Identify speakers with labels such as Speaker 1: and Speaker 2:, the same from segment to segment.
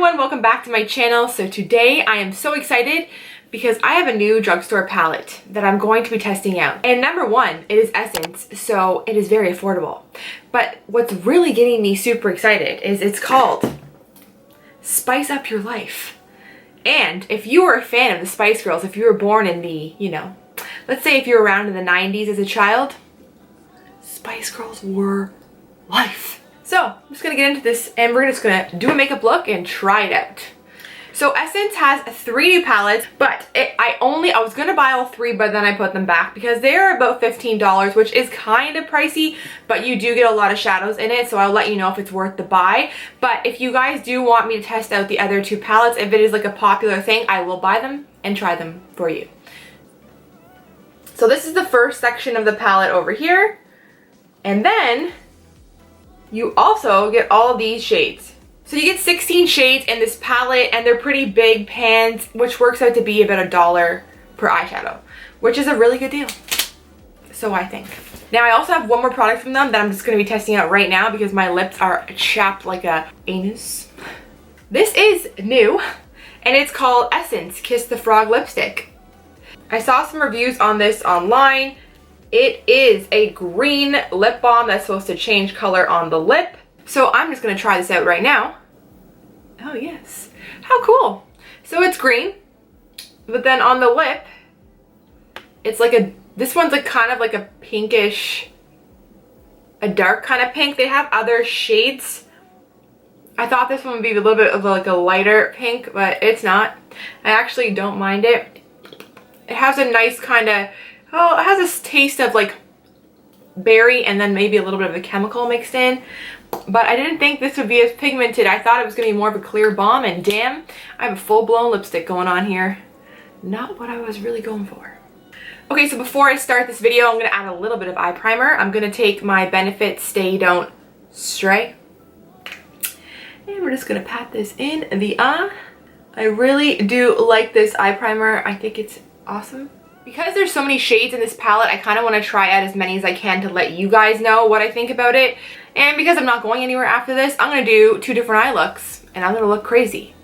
Speaker 1: everyone, welcome back to my channel. So today I am so excited because I have a new drugstore palette that I'm going to be testing out. And number one, it is Essence, so it is very affordable. But what's really getting me super excited is it's called Spice Up Your Life. And if you were a fan of the Spice Girls, if you were born in the, let's say if you were around in the 90s as a child, Spice Girls were life. So I'm just gonna get into this and we're just gonna do a makeup look and try it out. So Essence has 3 new palettes, but I was gonna buy all 3, but then I put them back because they're about $15, which is kind of pricey, but you do get a lot of shadows in it, so I'll let you know if it's worth the buy. But if you guys do want me to test out the other 2 palettes, if it is like a popular thing, I will buy them and try them for you. So this is the first section of the palette over here, and then you also get all these shades. So you get 16 shades in this palette, and they're pretty big pans, which works out to be about $1 per eyeshadow, which is a really good deal. So I think. Now I also have one more product from them that I'm just gonna be testing out right now because my lips are chapped like a anus. This is new, and it's called Essence Kiss the Frog Lipstick. I saw some reviews on this online. It is a green lip balm that's supposed to change color on the lip. So I'm just gonna try this out right now. Oh yes, how cool. So it's green, but then on the lip, it's like this one's like kind of like a pinkish, a dark kind of pink. They have other shades. I thought this one would be a little bit of like a lighter pink, but it's not. I actually don't mind it. It has a nice kind of, it has this taste of like berry and then maybe a little bit of a chemical mixed in. But I didn't think this would be as pigmented. I thought it was going to be more of a clear balm, and damn, I have a full-blown lipstick going on here. Not what I was really going for. Okay, so before I start this video, I'm going to add a little bit of eye primer. I'm going to take my Benefit Stay Don't Stray, and we're just going to pat this in the eye. I really do like this eye primer. I think it's awesome. Because there's so many shades in this palette, I kind of want to try out as many as I can to let you guys know what I think about it. And because I'm not going anywhere after this, I'm going to do 2 different eye looks. And I'm going to look crazy.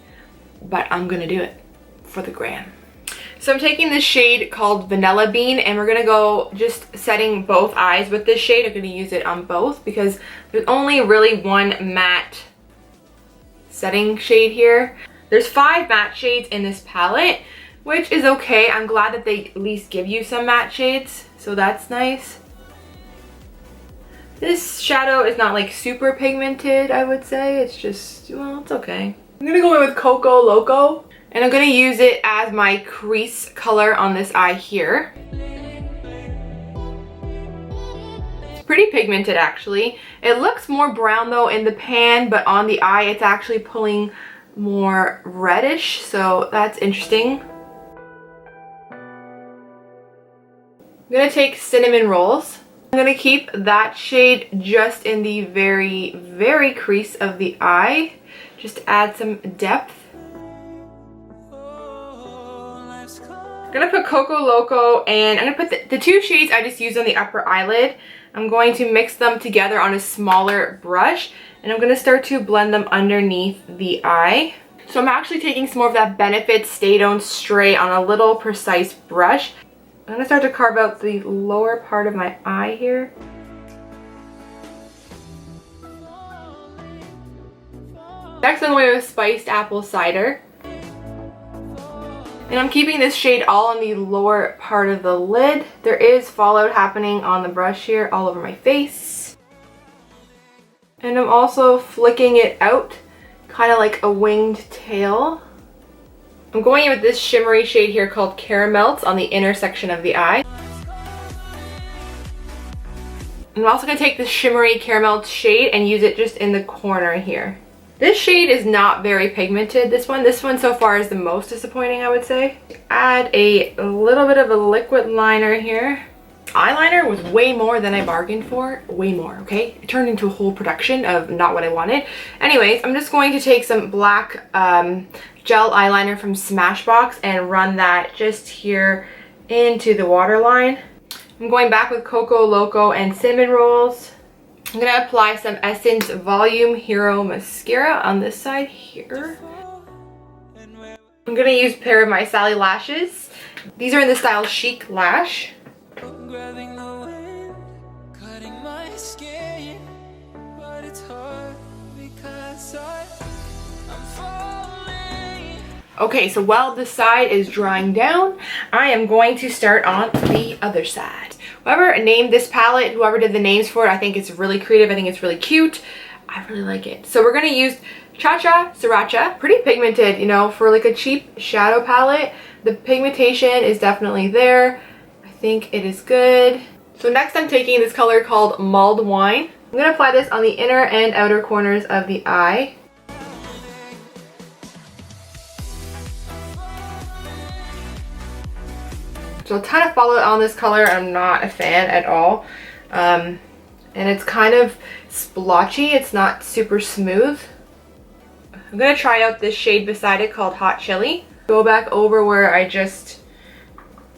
Speaker 1: But I'm going to do it for the gram. So I'm taking this shade called Vanilla Bean, and we're going to go just setting both eyes with this shade. I'm going to use it on both because there's only really one matte setting shade here. There's 5 matte shades in this palette, which is okay. I'm glad that they at least give you some matte shades, so that's nice. This shadow is not like super pigmented, I would say. It's just, well, it's okay. I'm gonna go in with Coco Loco, and I'm gonna use it as my crease color on this eye here. It's pretty pigmented actually. It looks more brown though in the pan, but on the eye it's actually pulling more reddish, so that's interesting. I'm going to take Cinnamon Rolls. I'm going to keep that shade just in the very, very crease of the eye, just to add some depth. I'm going to put Coco Loco, and I'm going to put the 2 shades I just used on the upper eyelid. I'm going to mix them together on a smaller brush, and I'm going to start to blend them underneath the eye. So I'm actually taking some more of that Benefit Stay Don't Stray on a little precise brush. I'm going to start to carve out the lower part of my eye here. Next I'm going with Spiced Apple Cider. And I'm keeping this shade all on the lower part of the lid. There is fallout happening on the brush here all over my face. And I'm also flicking it out, kind of like a winged tail. I'm going in with this shimmery shade here called Caramelts on the inner section of the eye. I'm also going to take this shimmery caramel shade and use it just in the corner here. This shade is not very pigmented, this one so far is the most disappointing, I would say. Add a little bit of a liquid liner here. Eyeliner was way more than I bargained for. Way more, okay? It turned into a whole production of not what I wanted. Anyways, I'm just going to take some black gel eyeliner from Smashbox and run that just here into the waterline. I'm going back with Coco Loco and Cinnamon Rolls. I'm gonna apply some Essence Volume Hero Mascara on this side here. I'm gonna use a pair of my Sali lashes. These are in the style Chic Lash. Okay, so while this side is drying down, I am going to start on the other side. Whoever named this palette, whoever did the names for it, I think it's really creative. I think it's really cute. I really like it. So we're gonna use Cha-Cha Sriracha. Pretty pigmented, you know, for like a cheap shadow palette. The pigmentation is definitely there. I think it is good. So next I'm taking this color called Mulled Wine. I'm gonna apply this on the inner and outer corners of the eye. So I'll kind of follow it on this color. I'm not a fan at all. And it's kind of splotchy. It's not super smooth. I'm going to try out this shade beside it called Hot Chili. Go back over where I just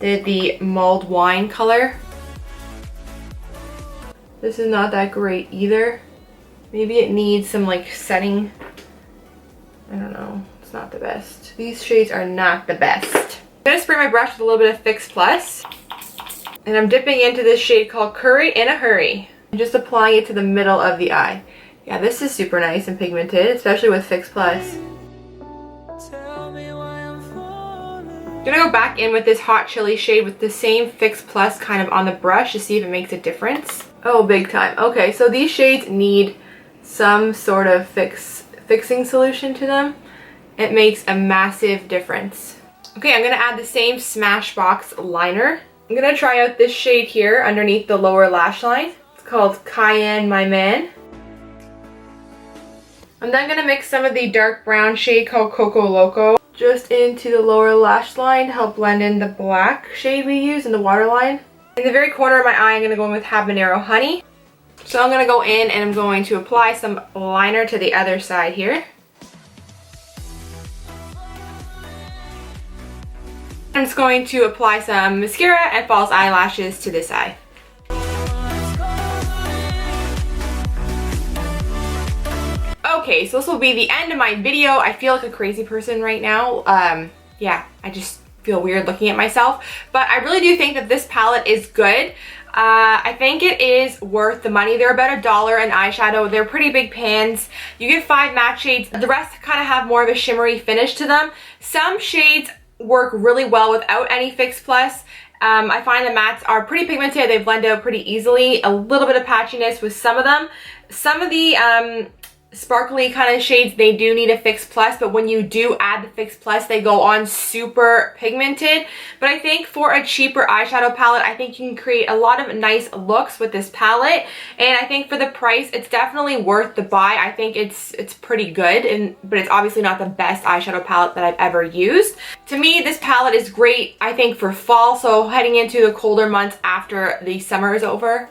Speaker 1: did the Mulled Wine color. This is not that great either. Maybe it needs some like setting. I don't know. It's not the best. These shades are not the best. I'm going to spray my brush with a little bit of Fix Plus. And I'm dipping into this shade called Curry in a Hurry. I'm just applying it to the middle of the eye. Yeah, this is super nice and pigmented, especially with Fix Plus. I'm going to go back in with this Hot Chili shade with the same Fix Plus kind of on the brush to see if it makes a difference. Oh, big time. Okay, so these shades need some sort of fixing solution to them. It makes a massive difference. Okay, I'm going to add the same Smashbox liner. I'm going to try out this shade here underneath the lower lash line. It's called Cayenne My Man. I'm then going to mix some of the dark brown shade called Coco Loco just into the lower lash line to help blend in the black shade we use in the waterline. In the very corner of my eye, I'm going to go in with Habanero Honey. So I'm going to go in and I'm going to apply some liner to the other side here. I'm just going to apply some mascara and false eyelashes to this eye. Okay, so this will be the end of my video. I feel like a crazy person right now. Yeah, I just feel weird looking at myself. But I really do think that this palette is good. I think it is worth the money. They're about $1 an eyeshadow. They're pretty big pans. You get 5 matte shades. The rest kind of have more of a shimmery finish to them. Some shades work really well without any Fix Plus. I find the mattes are pretty pigmented. They blend out pretty easily. A little bit of patchiness with some of them. Some of the sparkly kind of shades, they do need a Fix Plus, but when you do add the Fix Plus, they go on super pigmented. But I think for a cheaper eyeshadow palette, I think you can create a lot of nice looks with this palette, and I think for the price, it's definitely worth the buy. I think it's pretty good, but it's obviously not the best eyeshadow palette that I've ever used. To me, this palette is great, I think, for fall, so heading into the colder months after the summer is over.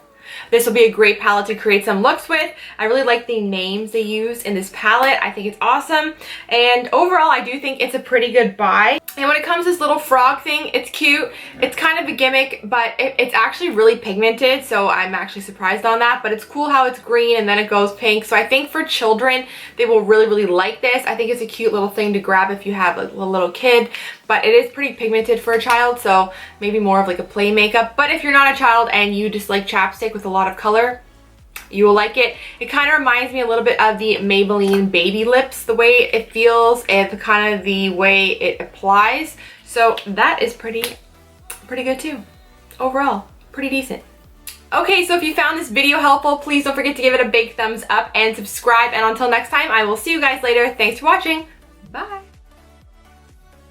Speaker 1: This will be a great palette to create some looks with. I really like the names they use in this palette. I think it's awesome. And overall, I do think it's a pretty good buy. And when it comes to this little frog thing, it's cute. It's kind of a gimmick, but it's actually really pigmented, so I'm actually surprised on that. But it's cool how it's green and then it goes pink. So I think for children, they will really, really like this. I think it's a cute little thing to grab if you have a little kid. But it is pretty pigmented for a child, so maybe more of like a play makeup. But if you're not a child and you just like chapstick with a lot of color, you will like it. It kind of reminds me a little bit of the Maybelline Baby Lips, the way it feels and kind of the way it applies. So that is pretty good too. Overall, pretty decent. Okay, so if you found this video helpful, please don't forget to give it a big thumbs up and subscribe. And until next time, I will see you guys later. Thanks for watching. Bye.